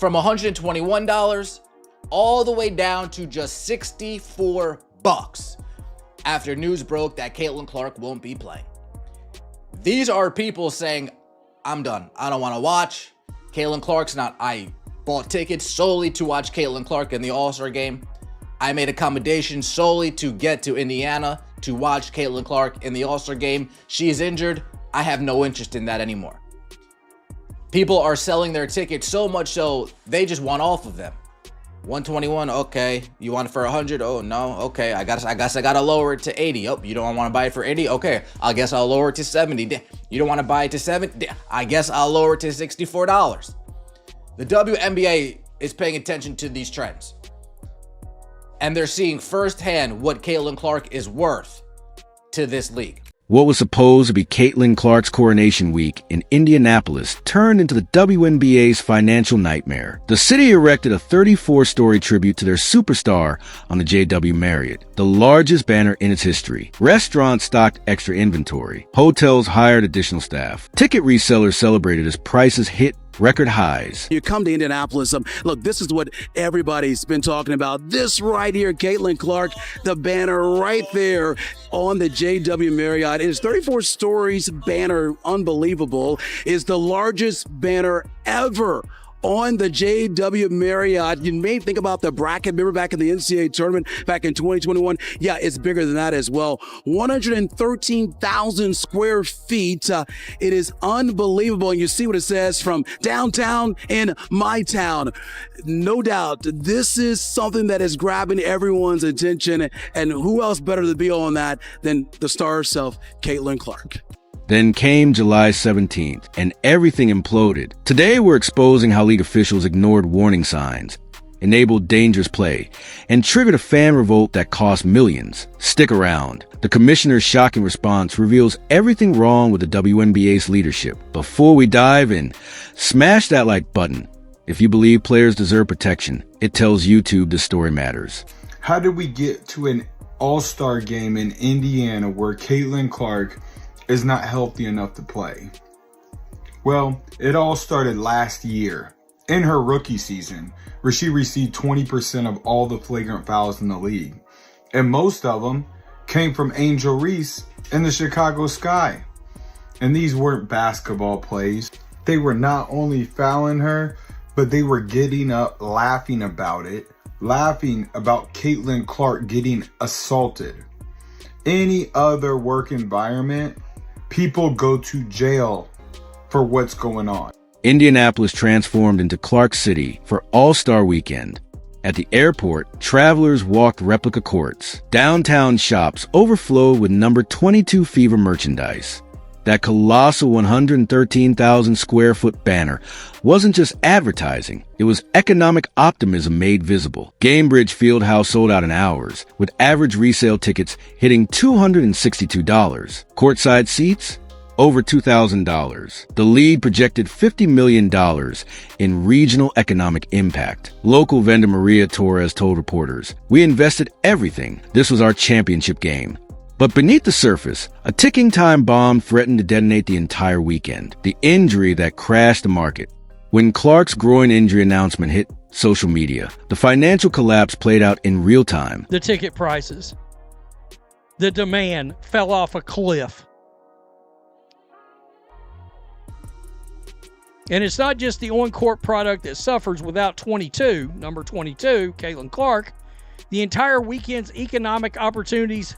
from $121 all the way down to just $64 after news broke that Caitlin Clark won't be playing. These are people saying, I'm done. I don't want to watch. Caitlin Clark's not. I bought tickets solely to watch Caitlin Clark in the All-Star game. I made accommodations solely to get to Indiana to watch Caitlin Clark in the All-Star game. She is injured. I have no interest in that anymore. People are selling their tickets so much so they just want off of them. 121, okay. You want it for 100? Oh no, okay. I guess I gotta lower it to 80. Oh, you don't want to buy it for 80? Okay, I guess I'll lower it to 70. You don't want to buy it to 70? I guess I'll lower it to $64. The WNBA is paying attention to these trends, and they're seeing firsthand what Caitlin Clark is worth to this league. What was supposed to be Caitlin Clark's coronation week in Indianapolis turned into the WNBA's financial nightmare. The city erected a 34-story tribute to their superstar on the JW Marriott, the largest banner in its history. Restaurants stocked extra inventory. Hotels hired additional staff. Ticket resellers celebrated as prices hit record highs. You come to Indianapolis, look, this is what everybody's been talking about. This right here, Caitlin Clark, the banner right there on the JW Marriott. It is 34 stories banner, unbelievable. Is the largest banner ever on the JW Marriott. You may think about the bracket. Remember back in the NCAA tournament back in 2021? Yeah, it's bigger than that as well. 113,000 square feet. It is unbelievable. And you see what it says, from downtown in my town. No doubt, this is something that is grabbing everyone's attention. And who else better to be on that than the star herself, Caitlin Clark? Then came July 17th, and everything imploded. Today, we're exposing how league officials ignored warning signs, enabled dangerous play, and triggered a fan revolt that cost millions. Stick around. The commissioner's shocking response reveals everything wrong with the WNBA's leadership. Before we dive in, smash that like button. If you believe players deserve protection, it tells YouTube the story matters. How did we get to an all-star game in Indiana where Caitlin Clark is not healthy enough to play? Well, it all started last year in her rookie season, where she received 20% of all the flagrant fouls in the league. And most of them came from Angel Reese in the Chicago Sky. And these weren't basketball plays. They were not only fouling her, but they were getting up, laughing about it, laughing about Caitlin Clark getting assaulted. Any other work environment, people go to jail for what's going on. Indianapolis transformed into Clark City for All-Star Weekend. At the airport, travelers walked replica courts. Downtown shops overflowed with number 22 Fever merchandise. That colossal 113,000 square foot banner wasn't just advertising, it was economic optimism made visible. Gamebridge Fieldhouse sold out in hours, with average resale tickets hitting $262. Courtside seats? Over $2,000. The league projected $50 million in regional economic impact. Local vendor Maria Torres told reporters, "We invested everything. This was our championship game." But beneath the surface, a ticking time bomb threatened to detonate the entire weekend. The injury that crashed the market. When Clark's groin injury announcement hit social media, the financial collapse played out in real time. The ticket prices, the demand fell off a cliff. And it's not just the on-court product that suffers without number 22, Caitlin Clark. The entire weekend's economic opportunities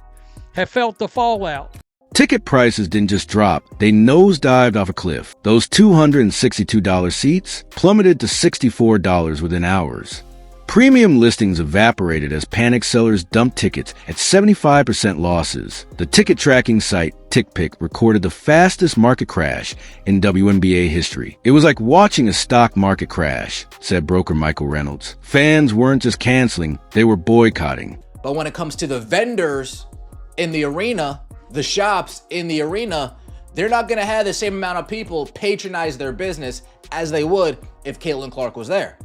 have felt the fallout. Ticket prices didn't just drop, they nosedived off a cliff. Those $262 seats plummeted to $64 within hours. Premium listings evaporated as panic sellers dumped tickets at 75% losses. The ticket tracking site TickPick recorded the fastest market crash in WNBA history. It was like watching a stock market crash, said broker Michael Reynolds. Fans weren't just canceling, they were boycotting. But when it comes to the vendors in the arena, the shops in the arena, they're not going to have the same amount of people patronize their business as they would if Caitlin Clark was there.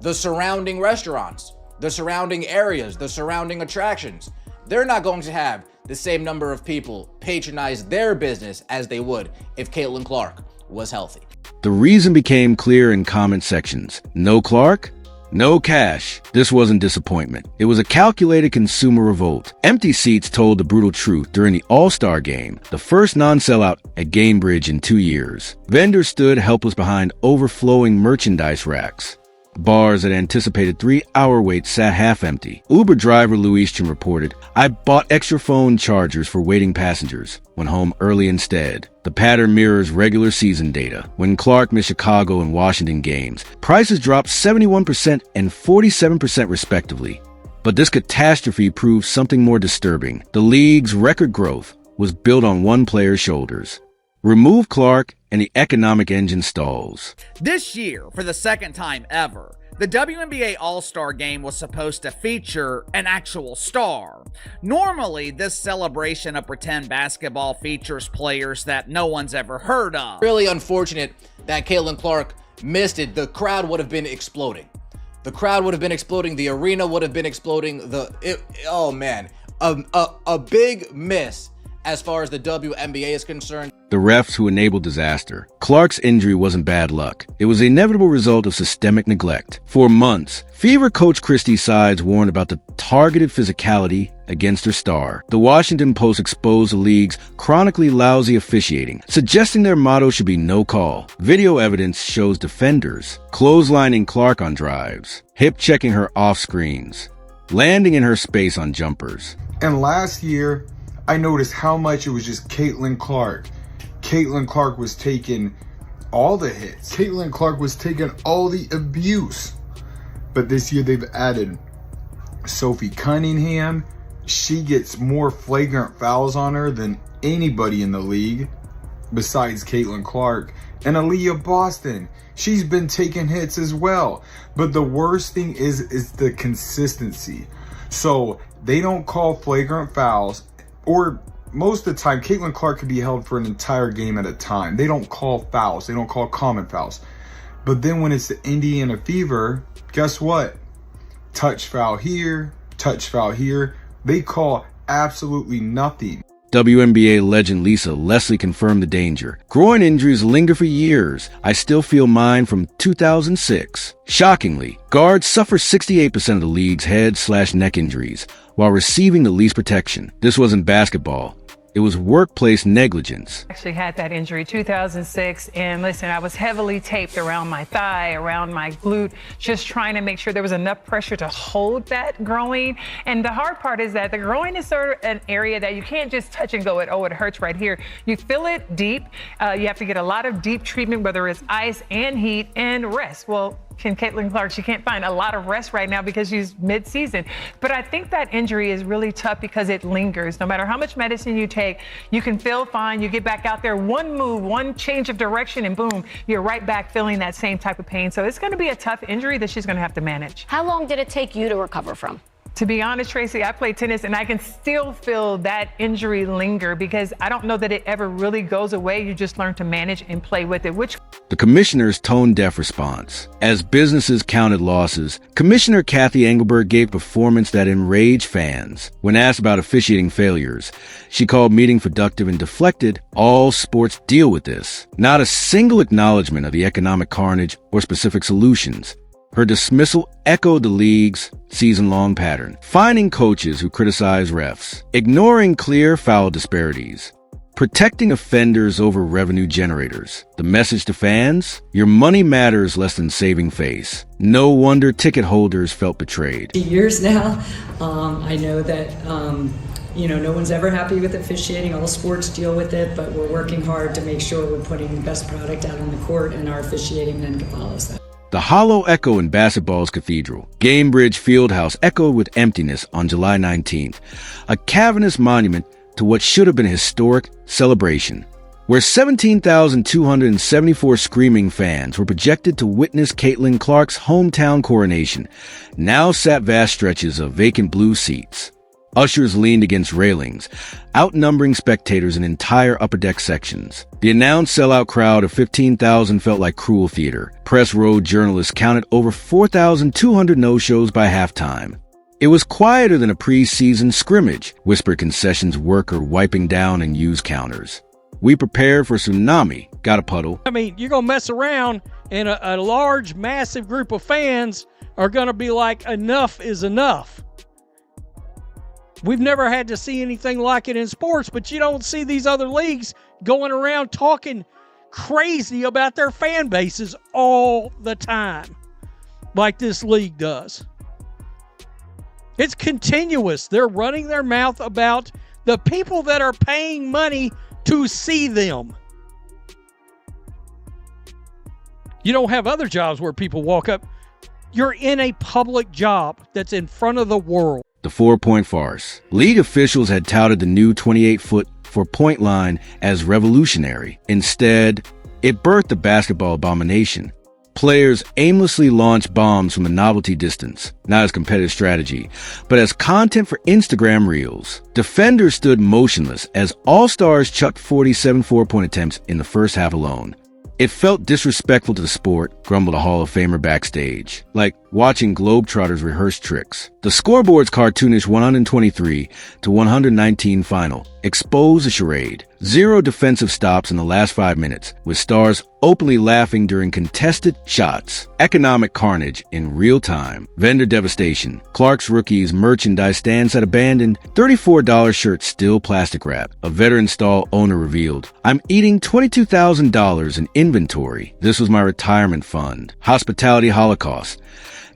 The surrounding restaurants, the surrounding areas, the surrounding attractions, they're not going to have the same number of people patronize their business as they would if Caitlin Clark was healthy. The reason became clear in comment sections. No Clark? No cash. This wasn't disappointment. It was a calculated consumer revolt. Empty seats told the brutal truth during the All-Star Game, the first non-sellout at Gamebridge in 2 years. Vendors stood helpless behind overflowing merchandise racks. Bars that anticipated 3-hour waits sat half empty. Uber driver Luistchen reported, "I bought extra phone chargers for waiting passengers. Went home early instead." The pattern mirrors regular season data. When Clark missed Chicago and Washington games, prices dropped 71% and 47% respectively. But this catastrophe proved something more disturbing. The league's record growth was built on one player's shoulders. Remove Clark and the economic engine stalls. This year, for the second time ever, the WNBA All-Star Game was supposed to feature an actual star. Normally, this celebration of pretend basketball features players that no one's ever heard of. Really unfortunate that Caitlin Clark missed it. The crowd would have been exploding. The crowd would have been exploding. The arena would have been exploding. Oh man, a big miss as far as the WNBA is concerned. The refs who enabled disaster. Clark's injury wasn't bad luck. It was the inevitable result of systemic neglect. For months, Fever coach Christy Sides warned about the targeted physicality against her star. The Washington Post exposed the league's chronically lousy officiating, suggesting their motto should be no call. Video evidence shows defenders clotheslining Clark on drives, hip-checking her off screens, landing in her space on jumpers. And last year, I noticed how much it was just Caitlin Clark. Caitlin Clark was taking all the hits. Caitlin Clark was taking all the abuse. But this year they've added Sophie Cunningham. She gets more flagrant fouls on her than anybody in the league besides Caitlin Clark. And Aaliyah Boston, she's been taking hits as well. But the worst thing is the consistency. So they don't call flagrant fouls, or most of the time, Caitlin Clark could be held for an entire game at a time. They don't call fouls. They don't call common fouls. But then when it's the Indiana Fever, guess what? Touch foul here, touch foul here. They call absolutely nothing. WNBA legend Lisa Leslie confirmed the danger. Groin injuries linger for years. I still feel mine from 2006. Shockingly, guards suffer 68% of the league's head/neck injuries, while receiving the least protection. This wasn't basketball. It was workplace negligence. Actually had that injury 2006, and listen, I was heavily taped around my thigh, around my glute, just trying to make sure there was enough pressure to hold that groin. And the hard part is that the groin is sort of an area that you can't just touch and go, it hurts right here. You feel it deep. You have to get a lot of deep treatment, whether it's ice and heat and rest. Well, Caitlin Clark, she can't find a lot of rest right now because she's mid-season. But I think that injury is really tough because it lingers. No matter how much medicine you take, you can feel fine. You get back out there, one move, one change of direction, and boom, you're right back feeling that same type of pain. So it's going to be a tough injury that she's going to have to manage. How long did it take you to recover from? To be honest, Tracy, I play tennis and I can still feel that injury linger because I don't know that it ever really goes away. You just learn to manage and play with it, which... The commissioner's tone-deaf response. As businesses counted losses, Commissioner Kathy Engelberg gave performance that enraged fans. When asked about officiating failures, she called meeting productive and deflected, all sports deal with this. Not a single acknowledgement of the economic carnage or specific solutions. Her dismissal echoed the league's season-long pattern, fining coaches who criticize refs, ignoring clear foul disparities, protecting offenders over revenue generators. The message to fans? Your money matters less than saving face. No wonder ticket holders felt betrayed. Years now, I know that no one's ever happy with officiating. All sports deal with it, but we're working hard to make sure we're putting the best product out on the court, and our officiating then follows that. The hollow echo in basketball's cathedral, Gamebridge Fieldhouse, echoed with emptiness on July 19th, a cavernous monument to what should have been a historic celebration, where 17,274 screaming fans were projected to witness Caitlin Clark's hometown coronation. Now sat vast stretches of vacant blue seats. Ushers leaned against railings, outnumbering spectators in entire upper deck sections. The announced sellout crowd of 15,000 felt like cruel theater. Press road journalists counted over 4,200 no-shows by halftime. It was quieter than a preseason scrimmage, whispered concessions worker wiping down and used counters. We prepared for tsunami. Got a puddle. I mean, you're going to mess around and a large, massive group of fans are going to be like, enough is enough. We've never had to see anything like it in sports, but you don't see these other leagues going around talking crazy about their fan bases all the time like this league does. It's continuous. They're running their mouth about the people that are paying money to see them. You don't have other jobs where people walk up. You're in a public job that's in front of the world. The 4-point farce. League officials had touted the new 28-foot 4-point line as revolutionary. Instead, it birthed the basketball abomination. Players aimlessly launched bombs from a novelty distance, not as competitive strategy, but as content for Instagram reels. Defenders stood motionless as all-stars chucked 47 4-point attempts in the first half alone. It felt disrespectful to the sport, grumbled a Hall of Famer backstage, like watching Globetrotters rehearse tricks. The scoreboard's cartoonish 123-119 final exposed the charade. 0 defensive stops in the last 5 minutes, with stars openly laughing during contested shots. Economic carnage in real time. Vendor devastation. Clark's rookies' merchandise stands at abandoned. $34 shirts still plastic wrap. A veteran stall owner revealed, "I'm eating $22,000 in inventory. This was my retirement fund." Hospitality holocaust.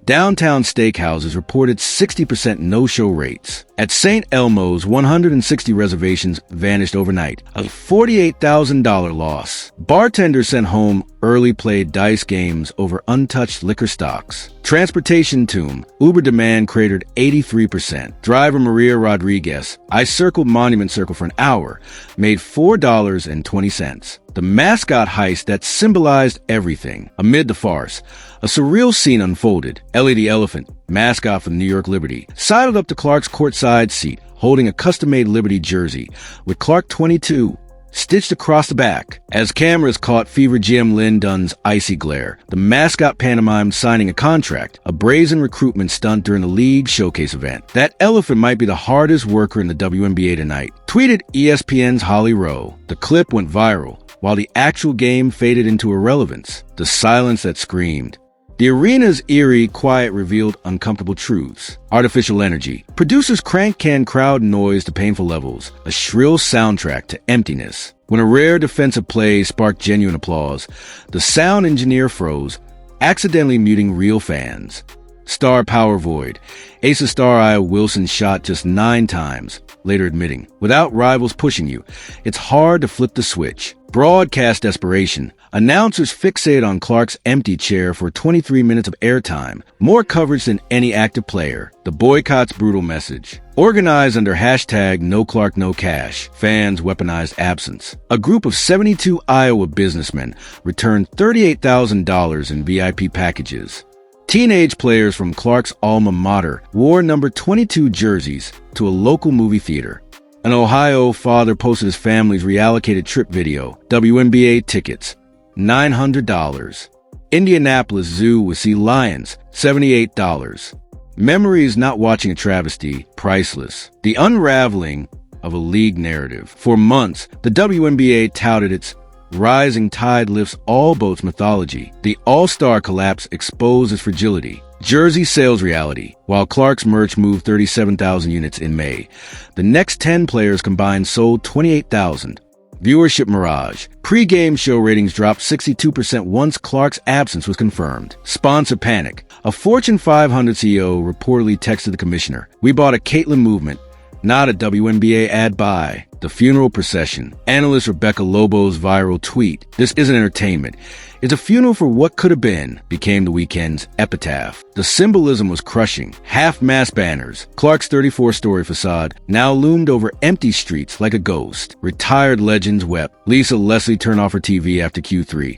Downtown steakhouses reported 60% no-show rates. At St. Elmo's, 160 reservations vanished overnight, a $48,000 loss. Bartenders sent home early played dice games over untouched liquor stocks. Transportation tomb, Uber demand cratered 83%. Driver Maria Rodriguez, "I circled Monument Circle for an hour, made $4.20. The mascot heist that symbolized everything. Amid the farce, a surreal scene unfolded. Ellie the Elephant, mascot for the New York Liberty, sidled up to Clark's courtside seat, holding a custom-made Liberty jersey with Clark 22 stitched across the back. As cameras caught Fever GM Lynn Dunn's icy glare, the mascot pantomimed signing a contract, a brazen recruitment stunt during the league showcase event. That elephant might be the hardest worker in the WNBA tonight, tweeted ESPN's Holly Rowe. The clip went viral, while the actual game faded into irrelevance. The silence that screamed. The arena's eerie quiet revealed uncomfortable truths. Artificial energy. Producers crank-can crowd noise to painful levels, a shrill soundtrack to emptiness. When a rare defensive play sparked genuine applause, the sound engineer froze, accidentally muting real fans. Star power void. Ace of Star Iowa Wilson shot just 9 times, later admitting, "Without rivals pushing you, it's hard to flip the switch." Broadcast desperation. Announcers fixate on Clark's empty chair for 23 minutes of airtime, more coverage than any active player. The boycott's brutal message. Organized under hashtag #NoClarkNoCash, fans weaponized absence. A group of 72 Iowa businessmen returned $38,000 in VIP packages. Teenage players from Clark's alma mater wore number 22 jerseys to a local movie theater. An Ohio father posted his family's reallocated trip video. WNBA tickets, $900. Indianapolis Zoo with sea lions, $78. Memories not watching a travesty, priceless. The unraveling of a league narrative. For months, the WNBA touted its rising tide lifts all boats mythology. The all-star collapse exposed its fragility. Jersey sales reality. While Clark's merch moved 37,000 units in May, the next 10 players combined sold 28,000. Viewership mirage. Pre-game show ratings dropped 62% once Clark's absence was confirmed. Sponsor panic. A Fortune 500 CEO reportedly texted the commissioner, "We bought a Caitlyn movement, not a WNBA ad buy." The funeral procession. Analyst Rebecca Lobo's viral tweet, "This isn't entertainment. It's a funeral for what could have been," became the weekend's epitaph. The symbolism was crushing. Half-mast banners. Clark's 34-story facade now loomed over empty streets like a ghost. Retired legends wept. Lisa Leslie turned off her TV after Q3.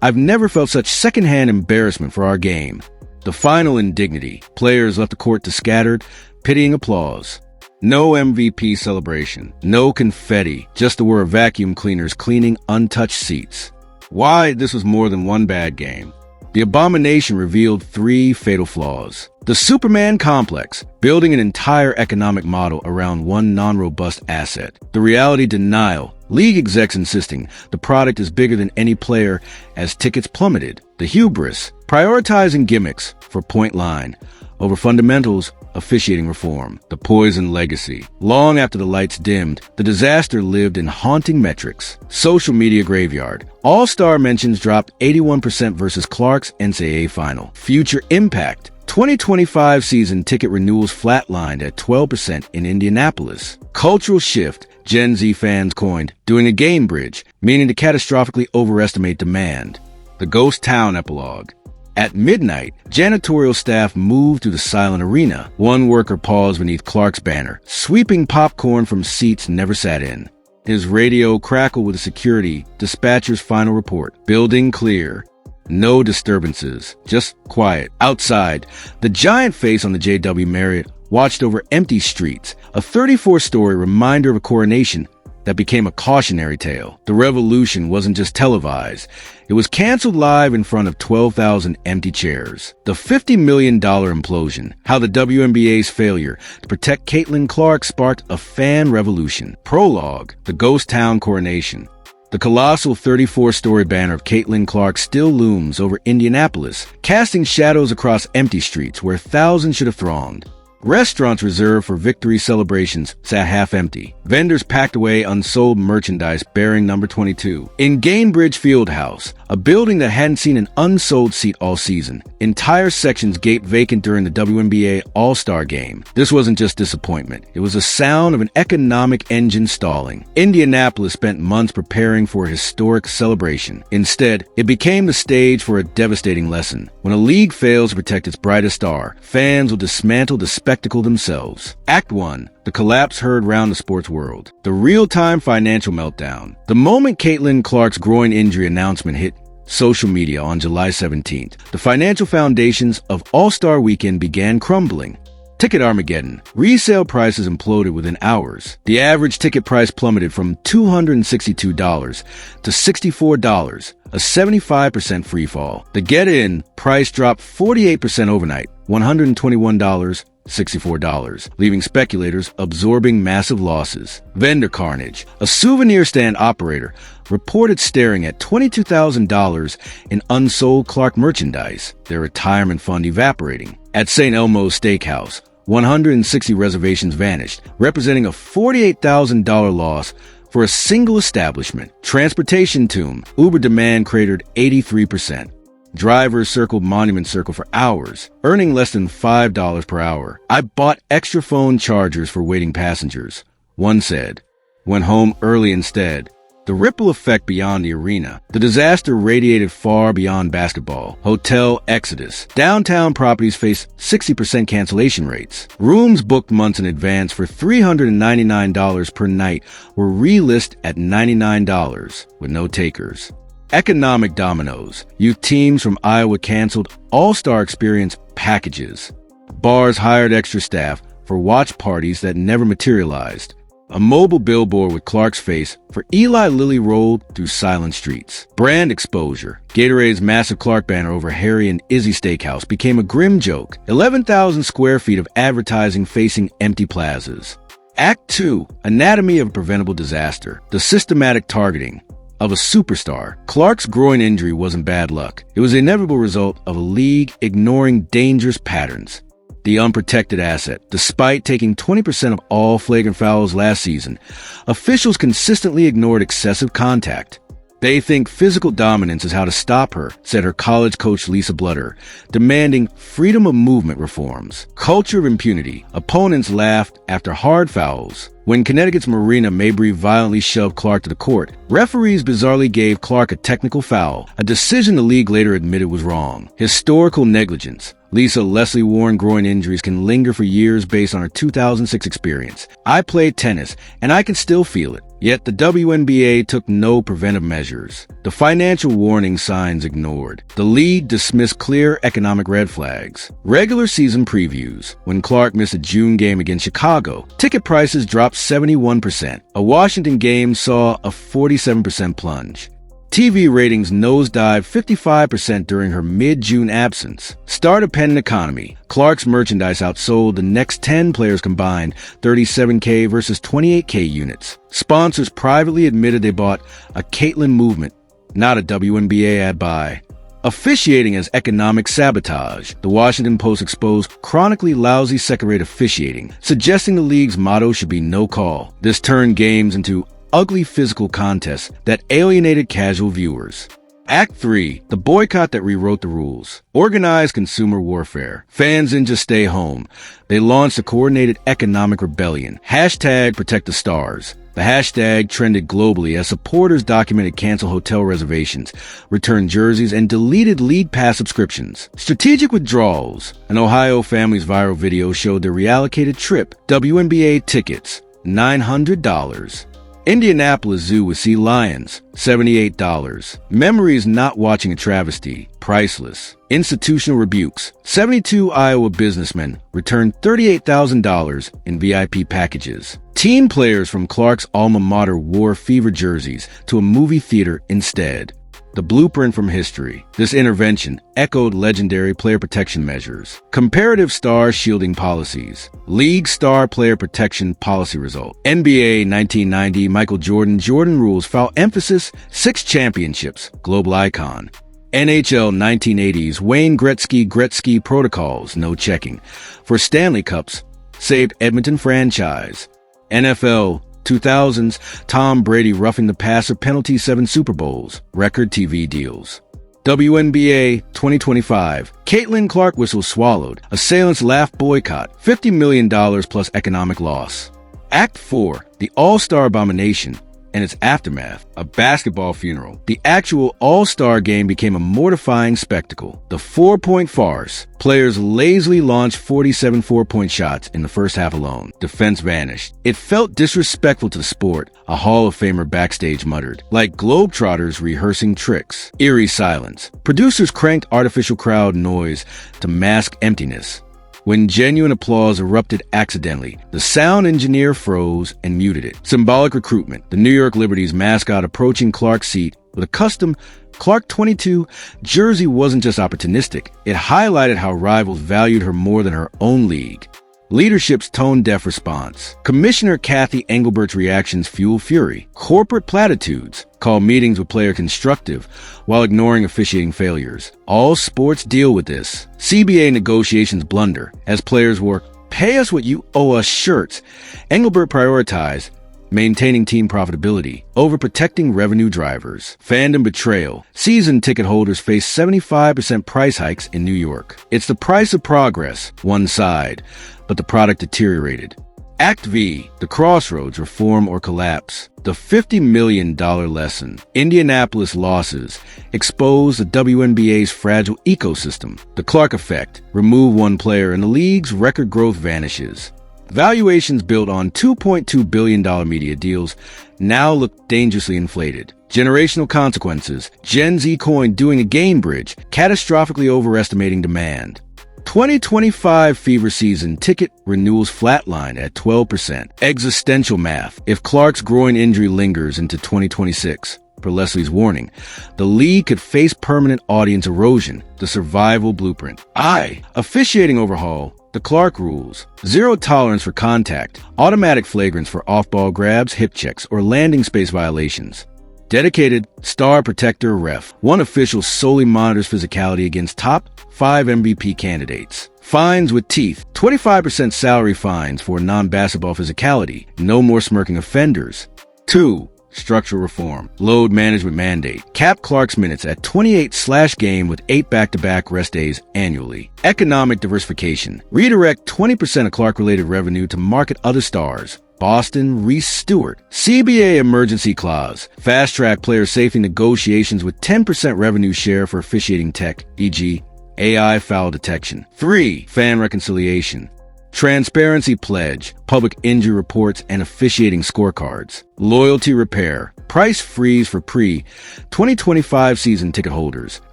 "I've never felt such secondhand embarrassment for our game." The final indignity. Players left the court to scattered, pitying applause. No MVP celebration, no confetti, just the whir of vacuum cleaners cleaning untouched seats. Why this was more than one bad game. The abomination revealed 3 fatal flaws. The Superman complex, building an entire economic model around one non-robust asset. The reality denial, league execs insisting the product is bigger than any player as tickets plummeted. The hubris, prioritizing gimmicks for point line over fundamentals, officiating reform. The poison legacy. Long after the lights dimmed, the disaster lived in haunting metrics. Social media graveyard. All-star mentions dropped 81% versus Clark's NCAA final. Future impact. 2025 season ticket renewals flatlined at 12% in Indianapolis. Cultural shift. Gen Z fans coined doing a game bridge, meaning to catastrophically overestimate demand. The ghost town epilogue. At midnight, janitorial staff moved through the silent arena. One worker paused beneath Clark's banner, sweeping popcorn from seats never sat in. His radio crackled with the security dispatcher's final report. Building clear. No disturbances, just quiet. Outside, the giant face on the JW Marriott watched over empty streets, a 34-story reminder of a coronation that became a cautionary tale. The revolution wasn't just televised. It was canceled live in front of 12,000 empty chairs. The $50 million implosion, how the WNBA's failure to protect Caitlin Clark sparked a fan revolution. Prologue, the ghost town coronation. The colossal 34-story banner of Caitlin Clark still looms over Indianapolis, casting shadows across empty streets where thousands should have thronged. Restaurants reserved for victory celebrations sat half empty. Vendors packed away unsold merchandise bearing number 22. In Gainbridge Fieldhouse, a building that hadn't seen an unsold seat all season, entire sections gaped vacant during the WNBA All-Star Game. This wasn't just disappointment. It was a sound of an economic engine stalling. Indianapolis spent months preparing for a historic celebration. Instead, it became the stage for a devastating lesson. When a league fails to protect its brightest star, fans will dismantle the spectacle themselves. Act 1. The collapse heard round the sports world. The real-time financial meltdown. The moment Caitlin Clark's groin injury announcement hit social media on July 17th, the financial foundations of All-Star Weekend began crumbling. Ticket Armageddon. Resale prices imploded within hours. The average ticket price plummeted from $262 to $64, a 75% free fall. The get-in price dropped 48% overnight, $121. $64, leaving speculators absorbing massive losses. Vendor carnage. A souvenir stand operator reported staring at $22,000 in unsold Clark merchandise, their retirement fund evaporating. At St. Elmo's Steakhouse, 160 reservations vanished, representing a $48,000 loss for a single establishment. Transportation tomb. Uber demand cratered 83%. Drivers circled Monument Circle for hours, earning less than $5 per hour. I bought extra phone chargers for waiting passengers, one said. Went home early instead. The ripple effect beyond the arena. The disaster radiated far beyond basketball. Hotel exodus. Downtown properties face 60% cancellation rates. Rooms booked months in advance for $399 per night were relisted at $99 with no takers. Economic dominoes. Youth teams from Iowa canceled All-Star Experience packages. Bars hired extra staff for watch parties that never materialized. A mobile billboard with Clark's face for Eli Lilly rolled through silent streets. Brand exposure. Gatorade's massive Clark banner over Harry and Izzy Steakhouse became a grim joke. 11,000 square feet of advertising facing empty plazas. Act 2. Anatomy of a preventable disaster. The systematic targeting of a superstar. Clark's groin injury wasn't bad luck. It was the inevitable result of a league ignoring dangerous patterns. The unprotected asset. Despite taking 20% of all flagrant fouls last season, officials consistently ignored excessive contact. They think physical dominance is how to stop her, said her college coach Lisa Bludder, demanding freedom of movement reforms. Culture of impunity. Opponents laughed after hard fouls. When Connecticut's Marina Mabry violently shoved Clark to the court, referees bizarrely gave Clark a technical foul, a decision the league later admitted was wrong. Historical negligence. Lisa Leslie Warren groin injuries can linger for years based on her 2006 experience. I played tennis, and I can still feel it. Yet the WNBA took no preventive measures. The financial warning signs ignored. The league dismissed clear economic red flags. Regular season previews. When Clark missed a June game against Chicago, ticket prices dropped 71%. A Washington game saw a 47% plunge. TV ratings nosedived 55% during her mid-June absence. Star-dependent economy. Clark's merchandise outsold the next 10 players combined, 37K versus 28K units. Sponsors privately admitted they bought a Caitlyn movement, not a WNBA ad buy. Officiating as economic sabotage. The Washington Post exposed chronically lousy second-rate officiating, suggesting the league's motto should be no call. This turned games into ugly physical contests that alienated casual viewers. Act 3, the boycott that rewrote the rules. Organized consumer warfare. Fans didn't just stay home. They launched a coordinated economic rebellion. Hashtag Protect the Stars. The hashtag trended globally as supporters documented canceled hotel reservations, returned jerseys, and deleted League Pass subscriptions. Strategic withdrawals. An Ohio family's viral video showed their reallocated trip. WNBA tickets, $900. Indianapolis Zoo with sea lions, $78. Memories not watching a travesty, priceless. Institutional rebukes. 72 Iowa businessmen returned $38,000 in VIP packages. Teen players from Clark's alma mater wore fever jerseys to a movie theater instead. The blueprint from history. This intervention echoed legendary player protection measures. Comparative star shielding policies. League star player protection policy result. NBA 1990 Michael Jordan rules foul emphasis 6 championships. Global icon. NHL 1980s Wayne Gretzky protocols, no checking. For Stanley Cups, saved Edmonton franchise. NFL 2000s, Tom Brady roughing the passer penalty 7 Super Bowls, record TV deals. WNBA 2025, Caitlyn Clark whistle swallowed, assailants laugh boycott, $50 million plus economic loss. Act 4, the All-Star Abomination and its aftermath, a basketball funeral. The actual All-Star game became a mortifying spectacle. The 4-point farce. Players lazily launched 47 4-point shots in the first half alone. Defense vanished. It felt disrespectful to the sport, a Hall of Famer backstage muttered. Like Globetrotters rehearsing tricks. Eerie silence. Producers cranked artificial crowd noise to mask emptiness. When genuine applause erupted accidentally, the sound engineer froze and muted it. Symbolic recruitment. The New York Liberty's mascot approaching Clark's seat with a custom Clark 22 jersey wasn't just opportunistic. It highlighted how rivals valued her more than her own league. Leadership's tone-deaf response. Commissioner Kathy Engelbert's reactions fuel fury. Corporate platitudes. Call meetings with player constructive while ignoring officiating failures. All sports deal with this. CBA negotiations blunder as players wore "pay us what you owe us" shirts. Engelbert prioritized maintaining team profitability over protecting revenue drivers. Fandom betrayal. Season ticket holders face 75% price hikes in New York. It's the price of progress, one side, but the product deteriorated. Act V, the crossroads, reform or collapse. The $50 million lesson. Indianapolis losses expose the WNBA's fragile ecosystem. The Clark effect. Remove one player and the league's record growth vanishes. Valuations built on $2.2 billion media deals now look dangerously inflated. Generational consequences. Gen Z coin doing a gain bridge, catastrophically overestimating demand. 2025 fever season ticket renewals flatline at 12%. Existential math. If Clark's groin injury lingers into 2026, per Leslie's warning, the league could face permanent audience erosion. The survival blueprint. Officiating overhaul. The Clark rules. Zero tolerance for contact. Automatic flagrants for off-ball grabs, hip checks, or landing space violations. Dedicated star protector ref. One official solely monitors physicality against top 5 MVP candidates. Fines with teeth. 25% salary fines for non-basketball physicality. No more smirking offenders. 2. Structural reform. Load management mandate. Cap Clark's minutes at 28/game with 8 back-to-back rest days annually. Economic diversification. Redirect 20% of Clark-related revenue to market other stars. Boston, Reese Stewart. CBA emergency clause. Fast-track player safety negotiations with 10% revenue share for officiating tech, e.g. AI foul detection. 3. Fan reconciliation. Transparency pledge, public injury reports, and officiating scorecards. Loyalty repair. Price freeze for pre-2025 season ticket holders.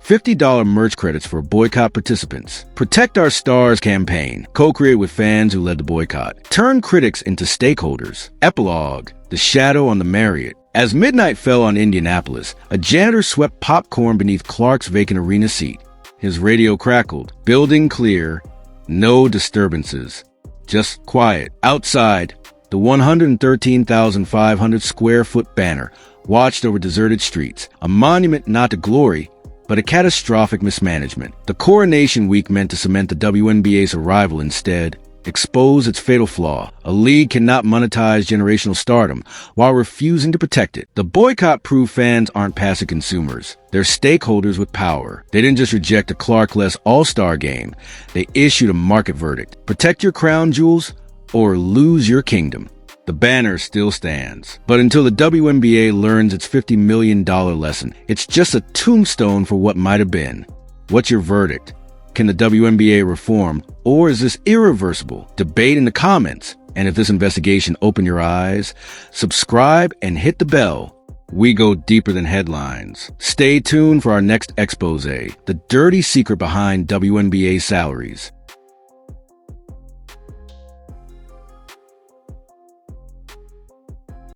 $50 merch credits for boycott participants. Protect Our Stars campaign. Co-create with fans who led the boycott. Turn critics into stakeholders. Epilogue. The Shadow on the Marriott. As midnight fell on Indianapolis, a janitor swept popcorn beneath Clark's vacant arena seat. His radio crackled. Building clear. No disturbances. Just quiet. Outside, the 113,500 square foot banner watched over deserted streets, a monument not to glory, but a catastrophic mismanagement. The Coronation Week meant to cement the WNBA's arrival instead, expose its fatal flaw. A league cannot monetize generational stardom while refusing to protect it. The boycott proved fans aren't passive consumers. They're stakeholders with power. They didn't just reject a Clark-less all-star game. They issued a market verdict. Protect your crown jewels or lose your kingdom. The banner still stands. But until the WNBA learns its $50 million lesson, it's just a tombstone for what might have been. What's your verdict? Can the WNBA reform, or is this irreversible? Debate in the comments. And if this investigation opened your eyes, subscribe and hit the bell. We go deeper than headlines. Stay tuned for our next expose, the dirty secret behind WNBA salaries.